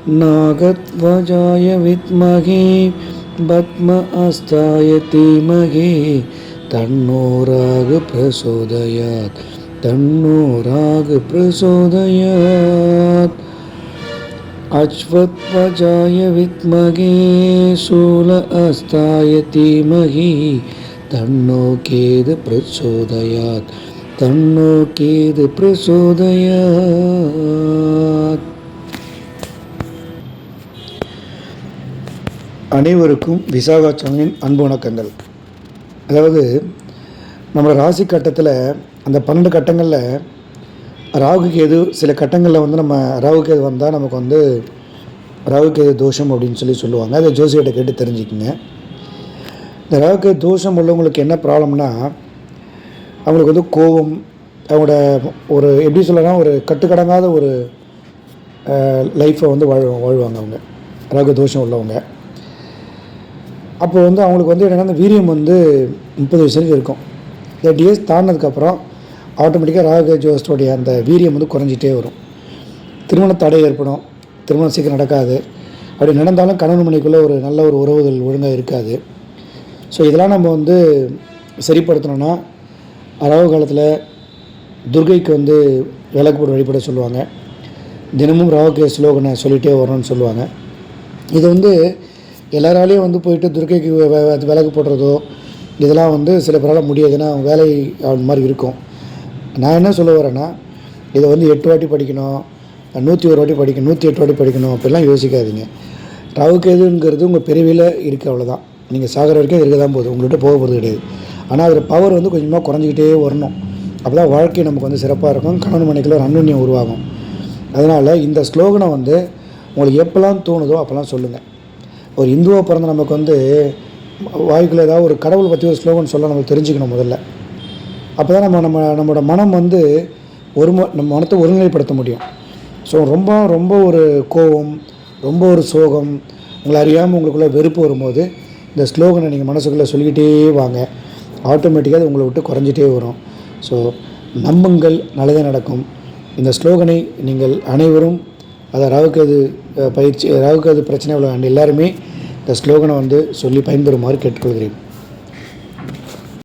नागध्वजाय विद्महे पद्म अस्ताय धीमहि तन्नो राग प्रचोदयात् तन्नो राग प्रचोदयात् अश्वत्थवजाय विद्महे शूल अस्ताय धीमहि तन्नो केतु प्रचोदयात् तन्नो केतु प्रचोदयात्. அனைவருக்கும் விசாகா சேனலின் அன்பு வணக்கங்கள். அதாவது நம்ம ராசி கட்டத்தில் அந்த 12 கட்டங்களில் ராகு கேது சில கட்டங்களில் வந்து நம்ம ராகு கேது வந்தால் நமக்கு வந்து ராகு கேது தோஷம் அப்படின்னு சொல்லுவாங்க. அதை ஜோசியிட்ட கேட்டு தெரிஞ்சுக்குங்க. இந்த ராகு கேது தோஷம் உள்ளவங்களுக்கு என்ன ப்ராப்ளம்னா, அவங்களுக்கு வந்து கோபம், அவங்களோட ஒரு எப்படி சொல்லலாம், ஒரு கட்டுக்கடங்காத ஒரு லைஃப்பை வந்து வாழ்வாங்க அவங்க ராகு தோஷம் உள்ளவங்க. அப்போ வந்து அவங்களுக்கு வந்து என்னென்னா, அந்த வீரியம் வந்து 30 வயசுக்கு இருக்கும். 30 இயர்ஸ் தாண்டினதுக்கப்புறம் ஆட்டோமேட்டிக்காக ராகு ஜோஸ்டோடைய அந்த வீரியம் வந்து குறைஞ்சிட்டே வரும். திருமண தடை ஏற்படும், திருமணம் சீக்கிரம் நடக்காது. அப்படி நடந்தாலும் கணவன் மனைவிக்குள்ளே ஒரு நல்ல ஒரு உறவுகள் ஒழுங்காக இருக்காது. ஸோ இதெல்லாம் நம்ம வந்து சரிப்படுத்தணும்னா, ராகு காலத்தில் துர்கைக்கு வந்து விளக்கு போட்டு வழிபட சொல்லுவாங்க. தினமும் ராகு ஸ்லோகனை சொல்லிகிட்டே வரணும்னு சொல்லுவாங்க. இது வந்து எல்லாராலையும் வந்து போயிட்டு துர்க்கைக்கு விளக்கு போடுறதோ இதெல்லாம் வந்து சில பேரால் முடியாது. ஏன்னா வேலை அந்த மாதிரி இருக்கும். நான் என்ன சொல்ல வரேன்னா, இதை வந்து 8 வாட்டி படிக்கணும், 101 வாட்டி படிக்கணும், 108 வாட்டி படிக்கணும் அப்படிலாம் யோசிக்காதீங்க. ராகு கேதுங்கிறது உங்கள் பிறவியில் இருக்குது, அவ்வளோதான். நீங்கள் சாகிற வரைக்கும் இருக்க தான் போகுது, உங்கள்கிட்ட போக போகிறது கிடையாது. ஆனால் அதோட பவர் வந்து கொஞ்சமாக குறைஞ்சிக்கிட்டே வரணும். அப்போ தான் வாழ்க்கை நமக்கு வந்து சிறப்பாக இருக்கும், கணவன் மனைவிக்குள்ள ஒரு அன்யோன்யம் உருவாகும். அதனால் இந்த ஸ்லோகனை வந்து உங்களுக்கு எப்போல்லாம் தோணுதோ அப்போல்லாம் சொல்லுங்கள். ஒரு இந்துவாக பிறந்த நமக்கு வந்து வாய்க்குள்ள ஏதாவது ஒரு கடவுளை பற்றி ஒரு ஸ்லோகன் சொல்ல நம்ம தெரிஞ்சுக்கணும் முதல்ல. அப்போ தான் நம்மளோட மனம் வந்து நம்ம மனத்தை ஒருநிலைப்படுத்த முடியும். ஸோ ரொம்ப ஒரு கோபம், ரொம்ப ஒரு சோகம், உங்களை அறியாமல் உங்களுக்குள்ளே வெறுப்பு வரும்போது இந்த ஸ்லோகனை நீங்கள் மனசுக்குள்ளே சொல்லிக்கிட்டே வாங்க. ஆட்டோமேட்டிக்காக அது உங்களை விட்டு குறைஞ்சிட்டே வரும். ஸோ நம்புங்கள், நல்லதே நடக்கும். இந்த ஸ்லோகனை நீங்கள் அனைவரும், அதை ராகுகேது பயிற்சி, ராகுகேது பிரச்சனை உள்ள எல்லாருமே இந்த ஸ்லோகனை வந்து சொல்லி பயன்பெறுமாறு கேட்டுக்கொள்கிறேன்.